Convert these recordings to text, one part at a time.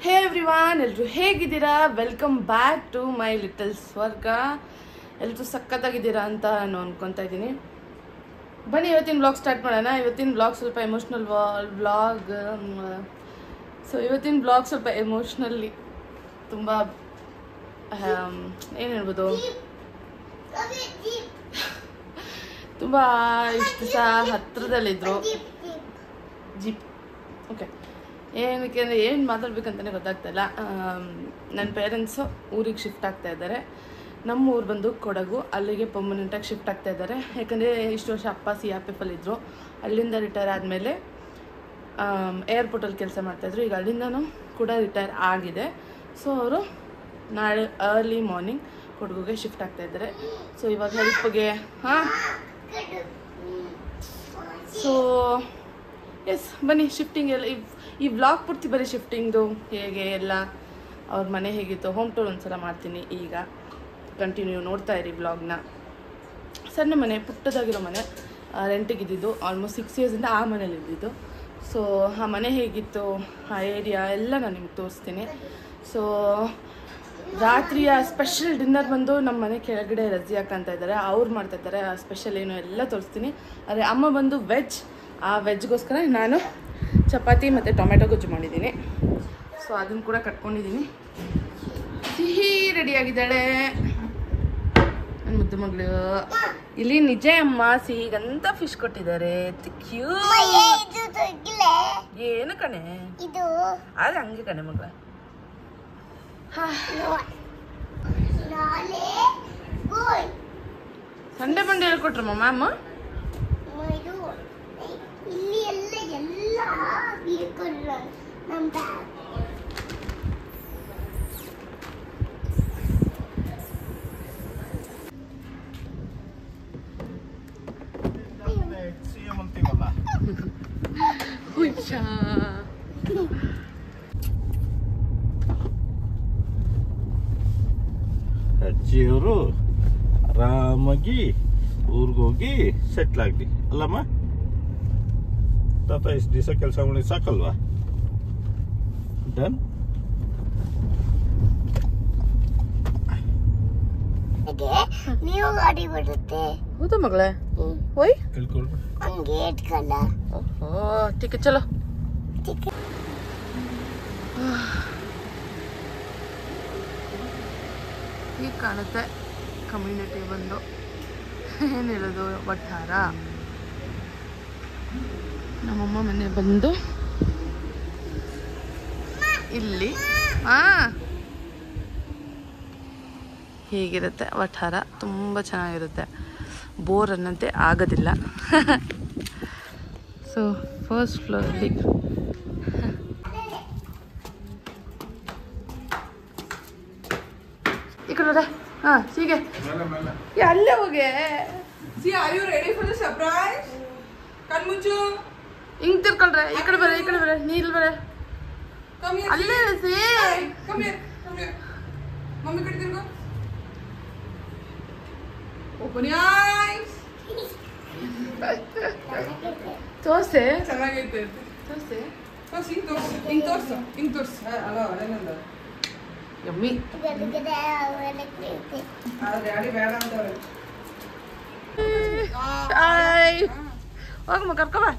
ಹೇ everyone, ಎಲ್ಲರೂ ಹೇಗಿದ್ದೀರಾ? Welcome back to my little ಸ್ವರ್ಗ. ಎಲ್ಲರೂ ಸಖತ್ತಾಗಿದ್ದೀರಾ ಅಂತ ನಾನು ಅನ್ಕೊತಾ ಇದ್ದೀನಿ. ಬನ್ನಿ ಇವತ್ತಿನ ವ್ಲಾಗ್ ಸ್ಟಾರ್ಟ್ ಮಾಡೋಣ. ಇವತ್ತಿನ ವ್ಲಾಗ್ ಸ್ವಲ್ಪ ಎಮೋಷ್ನಲ್ ವ್ಲಾಗ್. ಇವತ್ತಿನ ವ್ಲಾಗ್ ಸ್ವಲ್ಪ ಎಮೋಷ್ನಲಿ ತುಂಬ ಏನು ಹೇಳ್ಬೋದು, ತುಂಬ ಇಷ್ಟು ದಿವಸ ಹತ್ತಿರದಲ್ಲಿದ್ದರು. ಜೀಪ್ ಓಕೆ, ಏನಕ್ಕೆ ಅಂದರೆ ಏನು ಮಾತಾಡ್ಬೇಕಂತಲೇ ಗೊತ್ತಾಗ್ತಾಯಿಲ್ಲ. ನನ್ನ ಪೇರೆಂಟ್ಸು ಊರಿಗೆ ಶಿಫ್ಟ್ ಆಗ್ತಾ ಇದ್ದಾರೆ. ನಮ್ಮ ಊರು ಬಂದು ಕೊಡಗು, ಅಲ್ಲಿಗೆ ಪರ್ಮನೆಂಟಾಗಿ ಶಿಫ್ಟ್ ಆಗ್ತಾ ಇದ್ದಾರೆ. ಯಾಕಂದರೆ ಇಷ್ಟು ವರ್ಷ ಅಪ್ಪ CRPF ಇದ್ದರು. ಅಲ್ಲಿಂದ ರಿಟೈರ್ ಆದಮೇಲೆ ಏರ್ಪೋರ್ಟಲ್ಲಿ ಕೆಲಸ ಮಾಡ್ತಾಯಿದ್ರು. ಈಗ ಅಲ್ಲಿಂದನೂ ಕೂಡ ರಿಟೈರ್ ಆಗಿದೆ. ಸೊ ಅವರು ನಾಳೆ ಅರ್ಲಿ ಮಾರ್ನಿಂಗ್ ಕೊಡಗುಗೆ ಶಿಫ್ಟ್ ಆಗ್ತಾ ಇದ್ದಾರೆ. ಸೊ ಇವಾಗ ಹೆಲ್ಪ್ಗೆ ಸೊ ಎಸ್ ಬನ್ನಿ, ಶಿಫ್ಟಿಂಗ್ ಎಲ್ಲ ಈ ವ್ಲಾಗ್ ಪೂರ್ತಿ ಬರೀ ಶಿಫ್ಟಿಂಗ್ದು ಹೇಗೆ ಎಲ್ಲ, ಅವ್ರ ಮನೆ ಹೇಗಿತ್ತು, ಹೋಮ್ ಟೂರ್ ಒಂದ್ಸಲ ಮಾಡ್ತೀನಿ. ಈಗ ಕಂಟಿನ್ಯೂ ನೋಡ್ತಾ ಇರಿ ವ್ಲಾಗ್ನ. ಸಣ್ಣ ಮನೆ, ಪುಟ್ಟದಾಗಿರೋ ಮನೆ, ರೆಂಟಿಗಿದ್ದಿದ್ದು. ಆಲ್ಮೋಸ್ಟ್ 6 ಇಯರ್ಸಿಂದ ಆ ಮನೇಲಿ ಇದ್ದಿದ್ದು. ಸೊ ಆ ಮನೆ ಹೇಗಿತ್ತು, ಆ ಏರಿಯಾ ಎಲ್ಲ ನಾನು ನಿಮ್ಗೆ ತೋರಿಸ್ತೀನಿ. ಸೊ ರಾತ್ರಿಯ ಸ್ಪೆಷಲ್ ಡಿನ್ನರ್ ಬಂದು ನಮ್ಮ ಮನೆ ಕೆಳಗಡೆ ರಜಿಯಾಕ ಅಂತ ಇದ್ದಾರೆ, ಅವ್ರು ಮಾಡ್ತಾಯಿದ್ದಾರೆ. ಆ ಸ್ಪೆಷಲ್ ಏನು ಎಲ್ಲ ತೋರಿಸ್ತೀನಿ. ಆದರೆ ಅಮ್ಮ ಬಂದು ವೆಜ್, ಆ ವೆಜ್ಗೋಸ್ಕರ ನಾನು ಚಪಾತಿ ಮತ್ತು ಟೊಮೆಟೊ ಗೊಜ್ಜು ಮಾಡಿದ್ದೀನಿ. ಸೊ ಅದನ್ನು ಕೂಡ ಕಟ್ಕೊಂಡಿದ್ದೀನಿ. ಸಿಹಿ ರೆಡಿಯಾಗಿದ್ದಾಳೆ ನನ್ನ ಮುದ್ದು ಮಗಳು. ಇಲ್ಲಿ ನಿಜ ಅಮ್ಮ ಸಿಹಿಗಂತ ಫಿಶ್ ಕೊಟ್ಟಿದ್ದಾರೆ. ಏನು ಕಣೆ ಇದು, ಆದ್ರೆ ಹಂಗೆ ಕಣೆ ಮಗಳ. ಸಂಡೆ ಬಂಡೆ ಹೇಳ್ಕೊಟ್ರಮ್ಮ ಮ್ಯಾಮ್. ಇಲ್ಲಿ ಎಲ್ಲ ಎಲ್ಲ ಬೀಳ್ಕೊಂಡ್ರು ನಮ್ಮ ಬ್ಯಾಗ್. ಅಜ್ಜಿಯವರು ಆರಾಮಾಗಿ ಊರಿಗೋಗಿ ಸೆಟ್ಲ್ ಆಗಲಿ ಅಲ್ಲಮ್ಮ. ತಾತ ಇಷ್ಟು ದಿವಸ ಕೆಲಸ ಮಾಡಿ ಸಾಕಲ್ವಾ? ಡನ್. ನೀವು ಗಾಡಿ ಬರುತ್ತೆ. ಹೌದಾ ಮಗಳೇ? ಓಯ್ ಹಂಗೆ ಇಟ್ಕಲ್ಲ. ಓಹೋ ಠೀಕ್ ಹೈ, ಚಲೋ. ಈಗ ಕಾಣುತ್ತೆ ಕಮ್ಯುನಿಟಿ ಬಂದು. ಏನು ಹೇಳೋದು, ವಠಾರ. ನಮ್ಮಮ್ಮ ಮನೆ ಬಂದು ಇಲ್ಲಿ ಹೀಗಿರುತ್ತೆ ವಠಾರ. ತುಂಬ ಚೆನ್ನಾಗಿರುತ್ತೆ, ಬೋರ್ ಅನ್ನಂತೆ ಆಗೋದಿಲ್ಲ. ಸೊ ಫಸ್ಟ್ ಫ್ಲೋರಲ್ಲಿ ಈ ಕಡೆ ಹೀಗೆ ಅಲ್ಲೇ ಹೋಗೆ. ಕಣ್ಮುಂಚು ಹಿಂಗ್ ತಿರ್ಕೊಳ್ರೆ. ಈ ಕಡೆ ಬರ, ಈ ಕಡೆ ಬರ, ನೀಲ್ ಬರ. ಅಲ್ಲೇ ಮಮ್ಮಿ ಕಡೆ ತಿರ್ಗೋ. ತೋರ್ಸೆ, ಚೆನ್ನಾಗೈತೆ. ತೋರ್ಸೆ. ಹಿಂಗ್ ತೋರ್ಸು, ಹಿಂಗ್ ತೋರ್ಸು. ಅಲ್ಲ ಅದೇನಂದ ಯಮ್ಮಿ. ಡ್ಯಾಡಿ ಬೇಡ ಅಂತವ್ರೆ. ಹಾಯ್, ಹೋಗಮ್ಮ ಕರ್ಕೊ ಬಾ.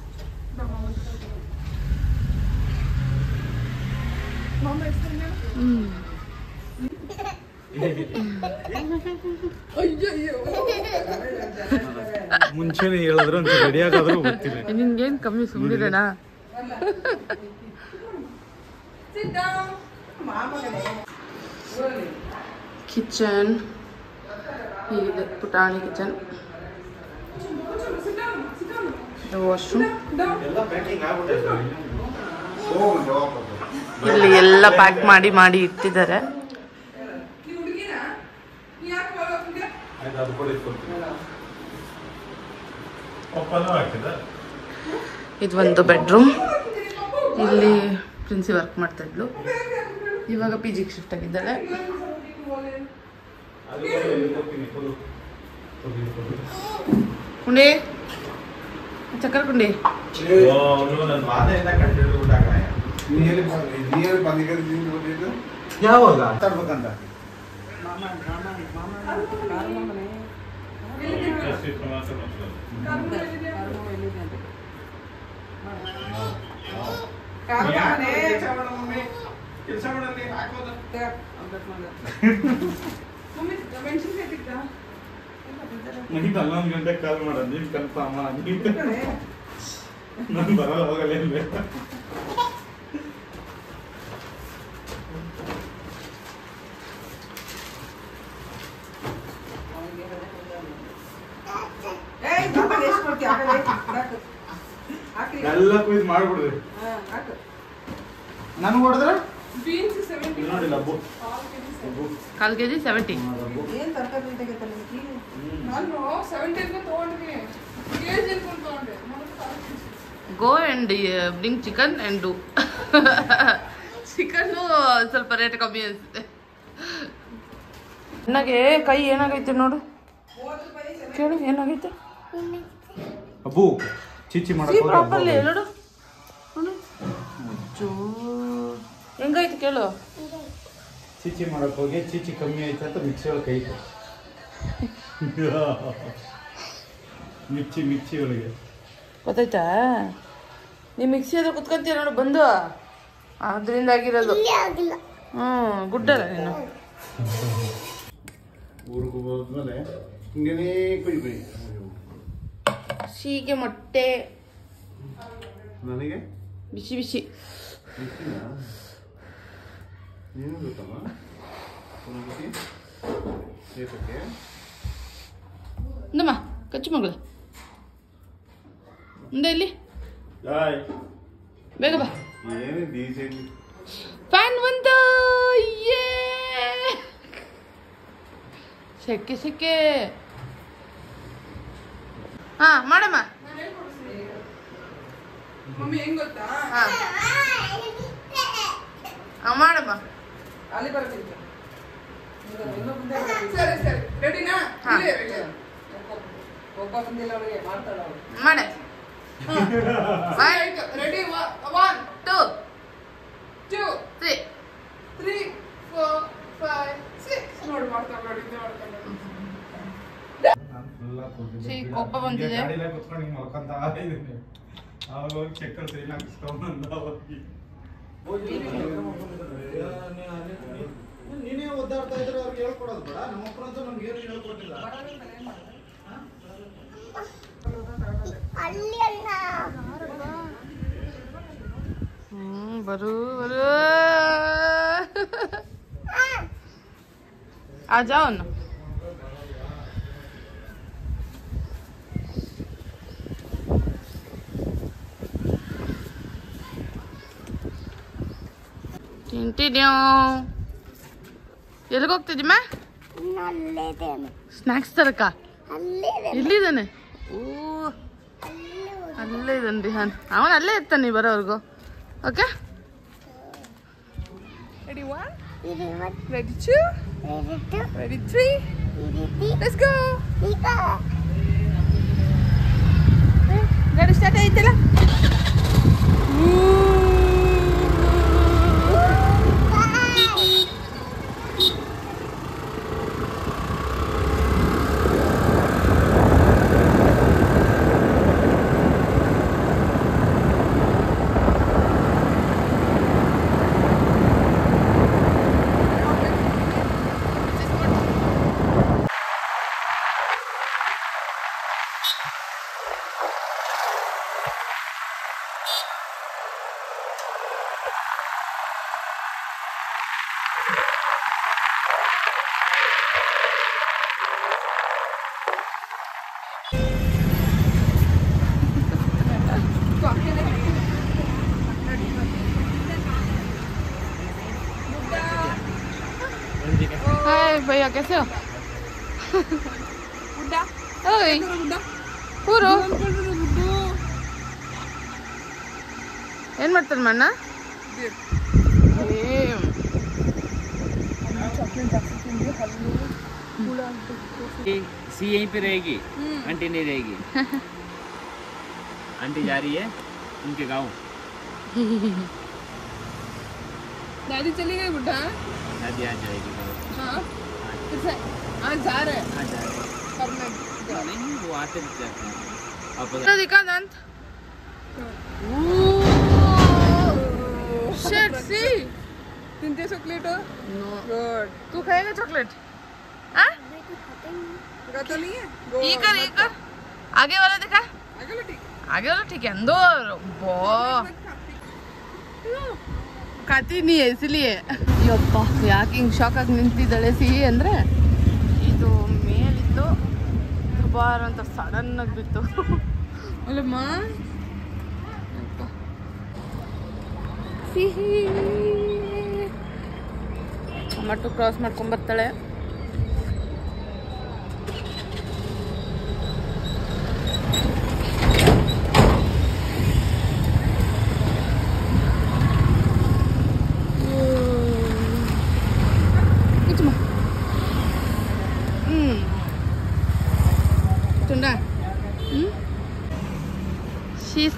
ಮುಂಚೆನೆ ಹೇಳಿದ್ರೆ ಅಂತ ರೆಡಿ ಆಗಾದ್ರೂ ಗೊತ್ತಿಲ್ಲ. ನಿನ್ಗೇನು ಕಮ್ಮಿ ಸುಮ್ಮನಿದೇನಾ? ಕಿಚನ್ ಹೀಗಿದೆ, ಪುಟಾಣಿ ಕಿಚನ್. ವಾಶ್ರೂಮ್. ಇಲ್ಲಿ ಎಲ್ಲ ಪ್ಯಾಕ್ ಮಾಡಿ ಮಾಡಿ ಇಟ್ಟಿದ್ದಾರೆ. ಇದು ಒಂದು ಬೆಡ್ರೂಮ್. ಇಲ್ಲಿ ಪ್ರಿನ್ಸಿ ವರ್ಕ್ ಮಾಡ್ತಾ ಇದ್ಲು, ಇವಾಗ PGಗೆ ಶಿಫ್ಟ್ ಆಗಿದ್ದಾಳೆ. ಕುಂಡಿ ಚಕ್ಕರ್ ಕುಂಡಿ. ಯಾವಾಗ ತರ್ಬೇಕಂತ ಕೆಲಸ ಮಾಡಲಿ ಹಾಕೋದು ನನಗೆ 11 ಗಂಟೆಗೆ ಕಾಲ್ ಮಾಡೋದು ನೀನು ಕನ್ಫರ್ಮ್ ನಾನು ಬರಲ್ಲ ಹೋಗಲ್ಲ ಏನ್ ಬೇಕು ಎಲ್ಲ ಕುಯ್ದು ಮಾಡ್ಬಿಡ್ರಿ ನನಗೆ ಹೊಡೆದ್ರೆ ನೋಡಿಲ್ಲ ಅಬ್ಬು ಕಾಲ್ KG 70. Go and bring chicken and do chicken ಸ್ವಲ್ಪ ರೇಟ್ ಕಮ್ಮಿ ಅನಿಸುತ್ತೆ. ನನಗೆ ಕೈ ಏನಾಗೈತೆ ನೋಡು, ಕೇಳು ಏನಾಗೈತೆ. ಅಬ್ಬು ಚಿಚ್ಚಿ ಪ್ರಾಪರ್ಲಿ ನೋಡು ಹೆಂಗೈತೆ ಕೇಳು. ಚಿಚ್ಚಿ ಮಾಡಕ್ ಹೋಗಿ ಚಿಚ್ಚಿ ಕಮ್ಮಿ ಆಯ್ತು ಅಂತ ಮಿಕ್ಸಿ ಒಳಗೆ ಕೈ ಮಿಕ್ಸಿ ಒಳಗೆ ಗೊತ್ತಾಯ್ತಾ? ನೀ ಮಿಕ್ಸಿ ಹತ್ರ ಕುತ್ಕೊಂತೀಯ ನೋಡು ಬಂದು, ಅದರಿಂದ ಆಗಿರೋದು. ಗುಡ್ಡಲ್ಲ ನೀನು. ಊರಿಗೆ ಹೋದ್ಮೇಲೆ ಹಿಂಗೇನೇ ಕುಯ್ಯಿ ಸೀಗೆ ಮೊಟ್ಟೆ ನನಗೆ ಬಿಸಿ ಬಿಸಿ. ನೀನು ಗೊತ್ತಮ್ಮ ಇಂದಮ್ಮ ಕಚ್ಚು ಮಗಳು ಮುಂದೆ ಇಲ್ಲಿ ಬೇಗ ಬಾ. ಏನು ಡೀಸೆಂಟ್ ಫ್ಯಾನ್ ಬಂತು. ಸೆಕೆ ಸೆಕೆ. ಹಾ ಮಾಡಮ್ಮ. ಮಮ್ಮಿ ಹೆಂಗ್ ಗೊತ್ತಾ? ಮಾಡಮ್ಮ. ಅಲ್ಲಿ ಬರ್ತೀನಿ. ಸರಿ ಸರಿ ರೆಡಿನಾ? ಒಬ್ಬ ಬಂದಿಲ್ಲ ಅವಳಿಗೆ ಮಾಡ್ತಾಳ ಅವಳು. ಮಾಡೆ. ರೆಡಿ 1 2 2 3 3 4 5 6 ನೋಡಿ ಮಾಡ್ತಾಳ ನೋಡಿ ಮಾಡ್ತಾಳ. ಕೋಪ ಬಂದಿದೆ. ಗಾಡಿಲೇ ಕುತ್ಕೊಂಡು ಹಿಂಗೆ ಮಲ್ಕೊಂತ ಇದ್ದೀನಿ. ಆವಾಗ ಹೋಗಿ ಚಕ್ಕರ್ ಸೈಲ್ ಹಾಕಿಸ್ಕೊಂಡ್ಬಂದ ನೀನೇ ಒದ್ದಾಡ್ತಾ ಇದ್ರೆ ಅವ್ರಿಗೆ ಹೇಳ್ಕೊಡೋದು ಬೇಡ. ನಮ್ಮ ಅಪ್ಪನಂತೂ ನಮ್ಗೆ ಏನು ಹೇಳ್ಕೊಟ್ಟಿಲ್ಲ. ಬರು ಬರು आ जाओ ना. ಕಂಟಿನ್ಯೂ. ಎಲ್ಲಿಗೆ ಹೋಗ್ತಿದ್ದೀಮ್ಮ? ಸ್ನ್ಯಾಕ್ಸ್ ತರಕ. ಎಲ್ಲಿದ್ದಾನೆ? ಓ ಅಲ್ಲೇ ಇದ್ದಾನೆ ರಿಹಾನ್. ಅವನು ಅಲ್ಲೇ ಇರ್ತಾನೆ ನೀವು ಬರೋವರೆಗೂ. Okay Ready 1 Ready 2 Ready 3 Let's go. ಗಾಡಿ ಸ್ಟಾರ್ಟ್ ಆಯ್ತಲ್ಲ. हाय भैया कैसे हो? ಗುಡ್ಡ ओए ಗುಡ್ಡ पूरो ಗುಡ್ಡು ಏನ್ ಮಾಡ್ತಾನೆ ಮಣ್ಣ? सी यहीं पे रहेगी, आंटी नहीं रहेगी। आंटी जा रही है उनके गाँव। दादी चली गई बुढ़ा। दादी आ जाएगी। हाँ फिर से आज जा रहे हैं आ जाएगी। पर मैं नहीं वो आते भी जाते हैं। अब दिखा दंत शिट सी तिनते चॉकलेट हो नो गुड तू खाएगा चॉकलेट हाँ का तो नहीं है ये कर आगे वाला दिखा आगे लो ठीक आगे वाला ठीक है अंदर बो ಖಾತಿ ನೀ ಎಸಿಲಿಯೇ ಯಪ್ಪ ಯಾಕೆ ಹಿಂಗೆ ಶಾಕ್ ಆಗಿ ನಿಂತಿದ್ದಾಳೆ ಸಿಹಿ ಅಂದರೆ ಇದು ಮೇಲಿದ್ದು ದುಬಾರ್ ಅಂತ ಸಡನ್ ಆಗಿ ಬಿತ್ತು ಅಲ್ಲಮ್ಮ ಸಿಹಿ ಟೊಮೆಟೊ ಕ್ರಾಸ್ ಮಾಡ್ಕೊಂಡ್ ಬರ್ತಾಳೆ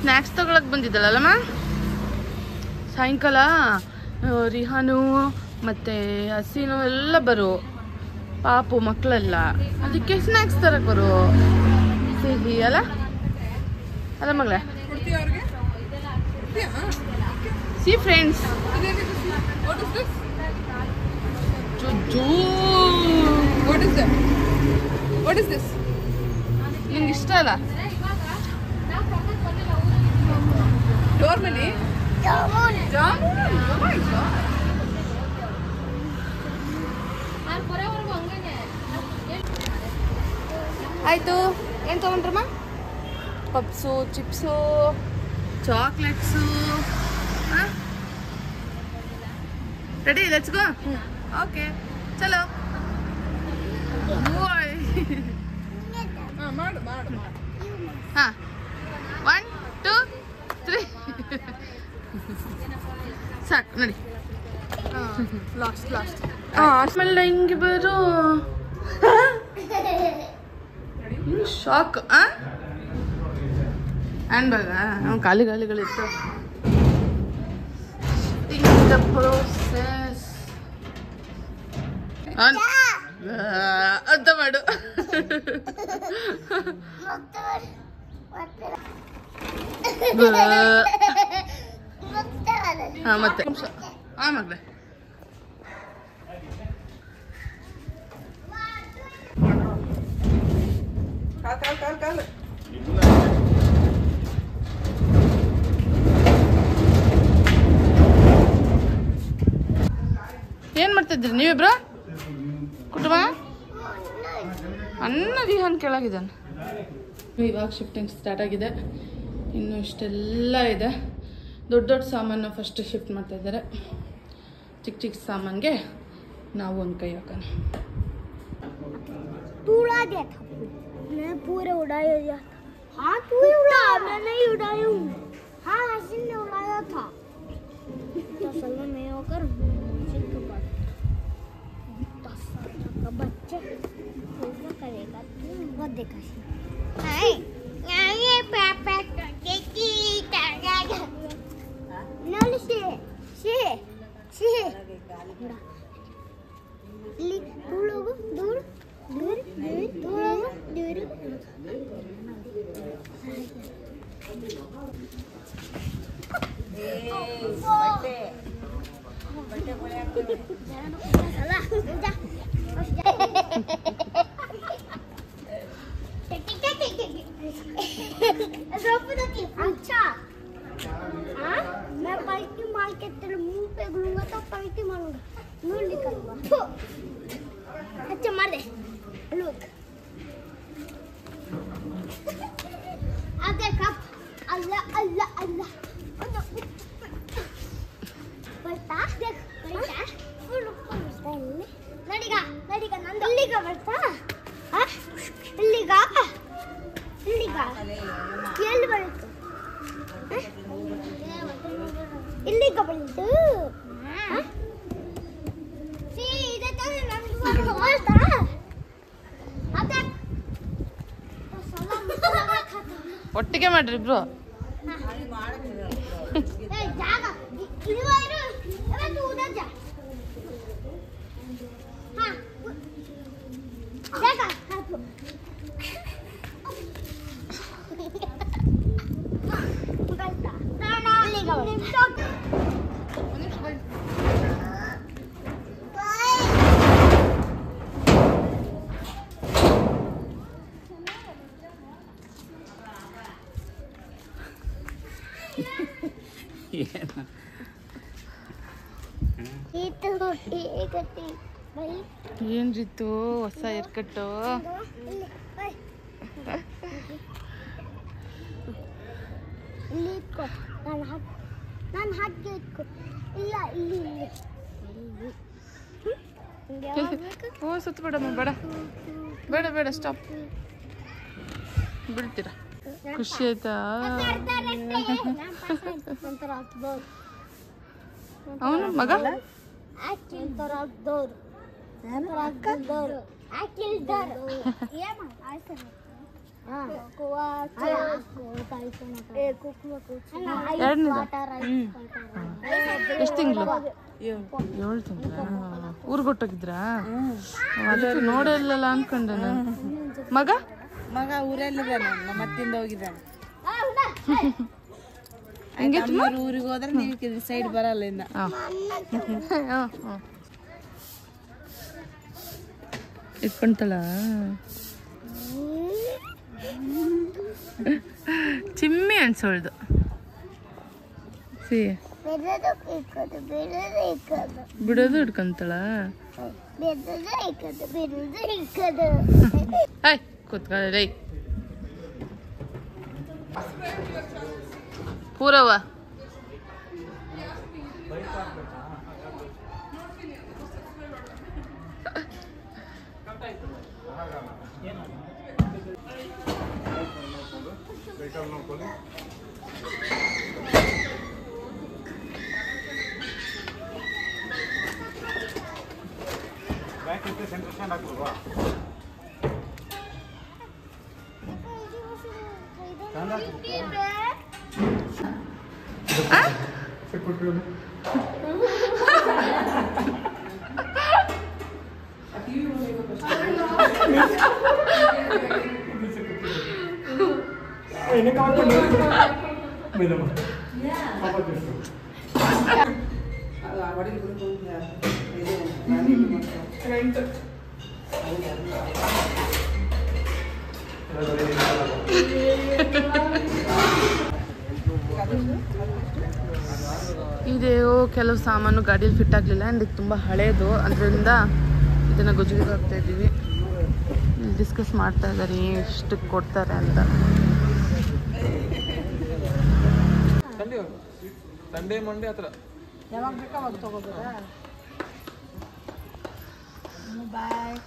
ಸ್ನ್ಯಾಕ್ಸ್ ತಗೊಳಕ್ ಬಂದಿದ್ದಳಲ್ಲಮ್ಮ ಸಾಯಂಕಾಲ ರಿಹಾನು ಮತ್ತೆ ಹಸೀನು ಎಲ್ಲ ಬರು ಪಾಪು ಮಕ್ಕಳೆಲ್ಲ ಅದಕ್ಕೆ ಸ್ನ್ಯಾಕ್ಸ್ ತರಕ್ ಬರು ಸಿಹಿ ಅಲ್ಲ ಅಲ್ಲ ಮಗಳೇ ಕೊಡ್ತೀಯ ಅವ್ರಿಗೆ ಕೊಡ್ತೀಯಾ see friends what is this ಜುಜ್ಜು what is that what is this ನಿಂಗೆ ಇಷ್ಟ ಅಲ್ಲ ಡೋರ್ಮಲಿ jamun jamun oh my god ಆಯ್ತು ಏನು ತಗೊಂಡ್ರಮ್ಮ puffs chips chocolates ready let's go okay ಚಲೋ ಹಾಂ ಮಾಡು ಮಾಡು ಮಾಡು ಹಾಂ 1 2 3 ಸಾಕು ನೋಡಿ ಲಾಸ್ಟ್ ಲಾಸ್ಟ್ ಆಮೇಲೆ ಹಿಂಗೆ ಬರು ಶಾಕ್ ಹ್ಯಾಂಡ್ ಬ್ಯಾಗ ಖಾಲಿ ಗಾಲಿಗಳಿತ್ತು ದ ಪ್ರೋಸೆಸ್ ಅಂತ ಮಾಡು ಹಾಂ ಮತ್ತೆ ಹಾಂ ಮಗಳೇ ಕಾಲ್ ಏನು ಮಾಡ್ತಿದ್ರಿ ನೀವಿಬ್ರು ಕುಟುಂಬ ಅನ್ನ ರಿಹಾನ್ ಕೆಳಗಿದ್ದಾನೆ ಇವಾಗ ಶಿಫ್ಟಿಂಗ್ ಸ್ಟಾರ್ಟ್ ಆಗಿದೆ ಇನ್ನು ಇಷ್ಟೆಲ್ಲ ಇದೆ ದೊಡ್ಡ ದೊಡ್ಡ ಸಾಮಾನು ಫಸ್ಟ್ ಶಿಫ್ಟ್ ಮಾಡ್ತಾ ಇದ್ದಾರೆ ಚಿಕ್ಕ ಚಿಕ್ಕ ಸಾಮಾನಿಗೆ ನಾವು ಒಂದು ಕೈ ಹಾಕೋಣ तू उड़ा दिया था मैं पूरे उड़ाया दिया था हाँ तू ही उड़ा मैं नहीं उड़ाया हूँ हाँ हसीन ने उड़ाया था तो सलमान मैं होकर हसीन के पास 10 साल का बच्चा क्या करेगा तू वो देखा नहीं ये पापा करके की नल से तू लोग दूर दूर दूर दूर अच्छा मैं पलटी मार के तेरे मुंह पे गलूंगा तो पलटी मारूंगा मुंह निकलूंगा अच्छा मार दे लुक अब देख अल्लाह अल्लाह अल्लाह ಬರ್ತಾ ಬರ್ತಾ ಫುಲ್ ಬರ್ತಾ ನಡಿಗ ನಡಿಗ ನಂದು ಇಲ್ಲಿಗ ಬರ್ತಾ ಇಲ್ಲಿಗ ಇಲ್ಲಿಗ ಎಲ್ಲಿ ಬರುತ್ತೆ ಇಲ್ಲಿಗ ಬಂತು ಸಿ ಇದೆ ತಾನೆ ನಂದು ಬರ್ತಾ ಅದ ಒಟ್ಟಿಗೆ ಮಾಡ್ರಿ ಇಬ್ರು ಜಾಗ ಇಳಿವಾರು ತೂ ಉದಾ ಜಾ ಏನ್ ರೀತು ಹೊಸ ಏರ್ಕಟ್ಟು. ಇಲ್ಲಿ ಇಟ್ಕೊ, ನಾನು ಹಾಗೆ ಇಟ್ಕೊ. ಇಲ್ಲ ಇಲ್ಲಿ ಇಲ್ಲಿ ಓ ಸುತ್ತ ಬೇಡಮ್ಮ, ಬೇಡ ಬೇಡ ಬೇಡ, ಸ್ಟಾಪ್, ಬೀಳ್ತೀರಾ. ಖುಷಿ ಆಯ್ತಾ? ಅವನು ಮಗ ಎಷ್ಟು ತಿಂಗಳು? 7 ತಿಂಗಳ. ಊರ್ಗೊಟ್ಟೋಗಿದ್ರಾ? ಅದಕ್ಕೆ ನೋಡೇ ಇಲ್ಲಲ್ಲ ಅನ್ಕೊಂಡೆ ನಾನು. ಮಗ ಊರಲ್ಲಿದ್ದಾನೆ, ನಮ್ಮ ಅತ್ತಿಂದ ಹೋಗಿದ್ದಾನೆ. ಊರಿಗೆ ಹೋದ್ರೆ ನೀವು ಸೈಡ್ ಬರಲ್ಲ ಇನ್ನ. ಇಟ್ಕೊಂತಳ ಚಿಮ್ಮಿ ಅನ್ಸೋಳ್ದು. ಬಿಡೋದು ಇಟ್ಕೊಂತಳ. ಕೂತ್ಕೊಳ್ಳಿ ಪೂರವ. ಇದೆಯೋ ಕೆಲವು ಸಾಮಾನು ಗಾಡಿಯಲ್ಲಿ ಫಿಟ್ ಆಗಲಿಲ್ಲ. ಆ್ಯಂಡ್ ಇದು ತುಂಬ ಹಳೇದು, ಅದರಿಂದ ಇದನ್ನು ಗುಜರಿಗೆ ಹಾಕ್ತಾ ಇದ್ದೀವಿ. ಡಿಸ್ಕಸ್ ಮಾಡ್ತಾ ಇದ್ದಾರೆ ಎಷ್ಟಕ್ಕೆ ಕೊಡ್ತಾರೆ ಅಂತ. ಸಂಡೇ ಮಂಡೇ ಹತ್ರ ಯಾವಾಗ ಬೇಕಾ ಅವಾಗ ತಗೋಬೋದಾ? ಬಾಯ್.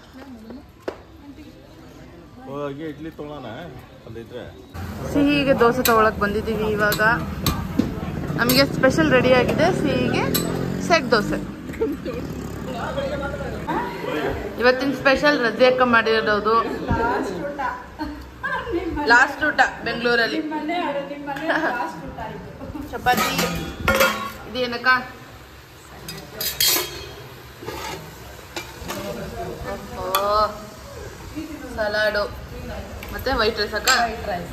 ಹೋಗಿ ಇಡ್ಲಿ ತೊಗೊಳೋಣ ಅಲ್ಲಿದ್ರೆ. ಸಿಹಿಗೆ ದೋಸೆ ತೊಗೊಳಕ್ಕೆ ಬಂದಿದ್ದೀವಿ ಇವಾಗ. ನಮಗೆ ಸ್ಪೆಷಲ್ ರೆಡಿ ಆಗಿದೆ ಸಿಹಿಗೆ ಸೆಟ್ ದೋಸೆ. ಇವತ್ತಿನ ಸ್ಪೆಷಲ್ ರಜೆಕ್ಕ ಮಾಡಿರೋದು. ಲಾಸ್ಟ್ ಊಟ ಬೆಂಗಳೂರಲ್ಲಿ. ಚಪಾತಿ ಇದೇನಕ್ಕ, ಸಲಾಡು ಮತ್ತೆ ವೈಟ್ ರೈಸ್ ಅಕ್ಕ.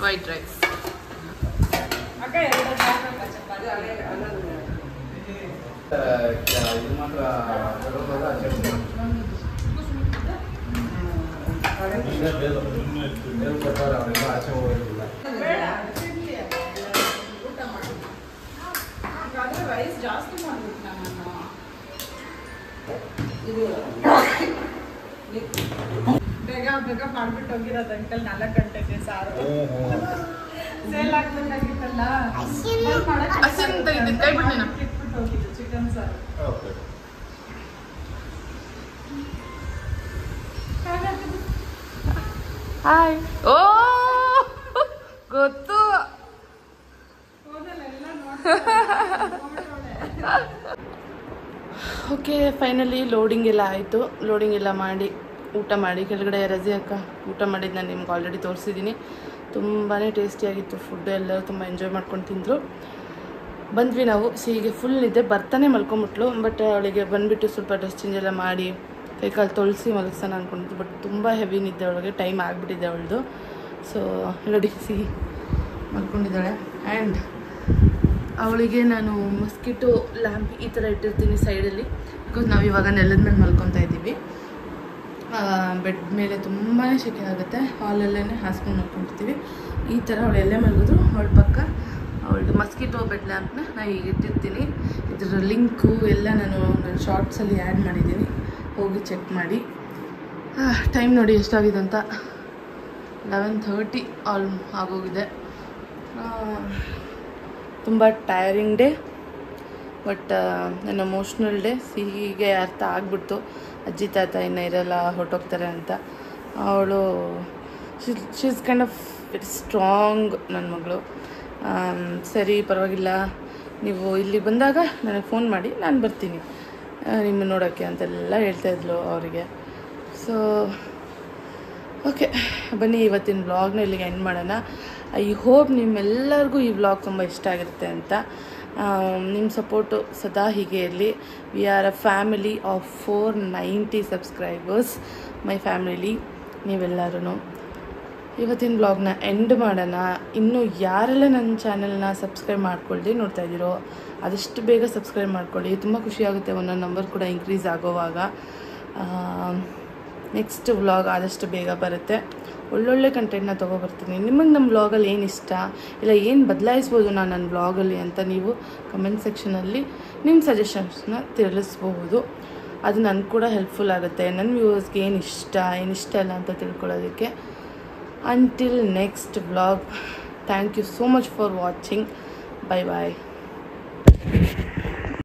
ವೈಟ್ ರೈಸ್ ರೈಸ್ ಜಾಸ್ತಿ ಮಾಡ್ಬಿಟ್ಟು ನಾನು ಬೇಗ ಬೇಗ ಮಾಡ್ಬಿಟ್ಟು ಹೋಗಿರೋದು ಅಂಕಲ್. 4 ಗಂಟೆಗೆ ಸಾರು ಸೇಲ್ ಆಗ್ಬೇಕಾಗಿತ್ತಲ್ಲ, ಹಸಿನ ತೆಗೆದು ಕೈ ಬಿಟ್ಟು ನೀನು. ಇಟ್ಬಿಟ್ಟು ಹೋಗಿದ್ದು ಚಿಕನ್ ಸಾರು. ಹಾಯ್. ಓ ಗೊತ್ತು. ಓಕೆ, ಫೈನಲಿ ಲೋಡಿಂಗ್ ಎಲ್ಲ ಆಯಿತು. ಲೋಡಿಂಗ್ ಎಲ್ಲ ಮಾಡಿ ಊಟ ಮಾಡಿ ಕೆಳಗಡೆ ರಜೆ ಅಕ್ಕ ಊಟ ಮಾಡಿದ್ದು ನಾನು ನಿಮ್ಗೆ ಆಲ್ರೆಡಿ ತೋರಿಸಿದ್ದೀನಿ. ತುಂಬಾ ಟೇಸ್ಟಿಯಾಗಿತ್ತು ಫುಡ್. ಎಲ್ಲರೂ ತುಂಬ ಎಂಜಾಯ್ ಮಾಡ್ಕೊಂಡು ತಿಂದರು. ಬಂದ್ವಿ ನಾವು. ಸಿಹಿಗೆ ಫುಲ್ ನಿದ್ದೆ, ಬರ್ತಾನೆ ಮಲ್ಕೊಂಬಿಟ್ಲು. ಬಟ್ ಅವಳಿಗೆ ಬಂದುಬಿಟ್ಟು ಸ್ವಲ್ಪ ಡ್ರೆಸ್ ಚೇಂಜ್ ಎಲ್ಲ ಮಾಡಿ ಕೈಕಾಲು ತೊಳಸಿ ಮಲಗಿಸೋಣ ಅಂದ್ಕೊಂಡಿದ್ದು. ಬಟ್ ತುಂಬ ಹೆವಿ ನಿದ್ದೆ ಅವಳಿಗೆ, ಟೈಮ್ ಆಗಿಬಿಟ್ಟಿದೆ ಅವಳದು. ಸೊ ನೋಡಿ ಸಿಹಿ ಮಲ್ಕೊಂಡಿದ್ದಾಳೆ. ಆ್ಯಂಡ್ ಅವಳಿಗೆ ನಾನು ಮಸ್ಕಿಟೋ ಲ್ಯಾಂಪ್ ಈ ಥರ ಇಟ್ಟಿರ್ತೀನಿ ಸೈಡಲ್ಲಿ. ಬಿಕಾಸ್ ನಾವು ಇವಾಗ ನೆಲದ ಮೇಲೆ ಮಲ್ಕೊತಾ ಇದ್ದೀವಿ. ಬೆಡ್ ಮೇಲೆ ತುಂಬಾ ಸೆಕೆ ಆಗುತ್ತೆ. ಹಾಲಲ್ಲೇ ಹಾಸ್ಕೊಂಡು ಮಲ್ಕೊಂಡಿರ್ತೀವಿ. ಈ ಥರ ಅವಳು ಎಲ್ಲೇ ಮಲಗಿದ್ರು ಅವಳ ಪಕ್ಕ ಅವಳಿಗೆ ಮಸ್ಕಿಟೋ ಬೆಡ್ ಲ್ಯಾಂಪ್ನ ನಾನು ಈಗ ಇಟ್ಟಿರ್ತೀನಿ. ಇದರ ಲಿಂಕು ಎಲ್ಲ ನಾನು ನನ್ನ ಶಾರ್ಟ್ಸಲ್ಲಿ ಆ್ಯಡ್ ಮಾಡಿದ್ದೀನಿ, ಹೋಗಿ ಚೆಕ್ ಮಾಡಿ. ಟೈಮ್ ನೋಡಿ ಎಷ್ಟಾಗಿದೆ ಅಂತ, 11:30 ಆಗೋಗಿದೆ. ತುಂಬ ಟಯರಿಂಗ್ ಡೇ, ಬಟ್ ನನ್ನ ಎಮೋಷ್ನಲ್ ಡೇ. ಸಿಹಿಗೆ ಅರ್ಥ ಆಗ್ಬಿಡ್ತು ಅಜ್ಜಿ ತಾತ ಇನ್ನೂ ಇರಲ್ಲ, ಹೊರಟೋಗ್ತಾರೆ ಅಂತ. ಅವಳು she is kind of very strong ನನ್ನ ಮಗಳು. ಸರಿ ಪರವಾಗಿಲ್ಲ, ನೀವು ಇಲ್ಲಿ ಬಂದಾಗ ನನಗೆ ಫೋನ್ ಮಾಡಿ, ನಾನು ಬರ್ತೀನಿ ನಿಮ್ಮ ನೋಡೋಕ್ಕೆ ಅಂತೆಲ್ಲ ಹೇಳ್ತಾಯಿದ್ಲು ಅವರಿಗೆ. ಸೊ ಓಕೆ, ಬನ್ನಿ ಇವತ್ತಿನ ವ್ಲಾಗ್ನ ಇಲ್ಲಿಗೆ ಎಂಡ್ ಮಾಡೋಣ. ಐ ಹೋಪ್ ನಿಮ್ಮೆಲ್ಲರಿಗೂ ಈ ವ್ಲಾಗ್ ತುಂಬ ಇಷ್ಟ ಆಗಿರುತ್ತೆ ಅಂತ. ನಿಮ್ಮ ಸಪೋರ್ಟು ಸದಾ ಹೀಗೆ ಇರಲಿ. We are a family of 490 subscribers, my family ನೀವೆಲ್ಲರೂ. ಇವತ್ತಿನ ವ್ಲಾಗ್ನ ಎಂಡ್ ಮಾಡೋಣ. ಇನ್ನೂ ಯಾರೆಲ್ಲ ನನ್ನ ಚಾನಲ್ನ ಸಬ್ಸ್ಕ್ರೈಬ್ ಮಾಡ್ಕೊಳ್ದೆ ನೋಡ್ತಾ ಇದ್ದೀರೋ ಆದಷ್ಟು ಬೇಗ ಸಬ್ಸ್ಕ್ರೈಬ್ ಮಾಡ್ಕೊಳ್ಳಿ. ತುಂಬ ಖುಷಿಯಾಗುತ್ತೆ ಒಂದೊಂದು ನಂಬರ್ ಕೂಡ ಇನ್ಕ್ರೀಸ್ ಆಗೋವಾಗ. ನೆಕ್ಸ್ಟ್ ವ್ಲಾಗ್ ಆದಷ್ಟು ಬೇಗ ಬರುತ್ತೆ. ಒಳ್ಳೊಳ್ಳೆ ಕಂಟೆಂಟ್ನ ತೊಗೊಬರ್ತೀನಿ. ನಿಮಗೆ ನಮ್ಮ ವ್ಲಾಗಲ್ಲಿ ಏನು ಇಷ್ಟ, ಇಲ್ಲ ಏನು ಬದಲಾಯಿಸ್ಬೋದು ನಾನು ನನ್ನ ವ್ಲಾಗಲ್ಲಿ ಅಂತ ನೀವು ಕಮೆಂಟ್ ಸೆಕ್ಷನಲ್ಲಿ ನಿಮ್ಮ ಸಜೆಷನ್ಸ್ನ ತಿಳಿಸ್ಬಹುದು. ಅದು ನನಗೆ ಕೂಡ ಹೆಲ್ಪ್ಫುಲ್ ಆಗುತ್ತೆ, ನನ್ನ ವ್ಯೂವರ್ಸ್ಗೆ ಏನಿಷ್ಟ ಇಲ್ಲ ಅಂತ ತಿಳ್ಕೊಳ್ಳೋದಕ್ಕೆ. Until next vlog, thank you so much for watching. Bye bye.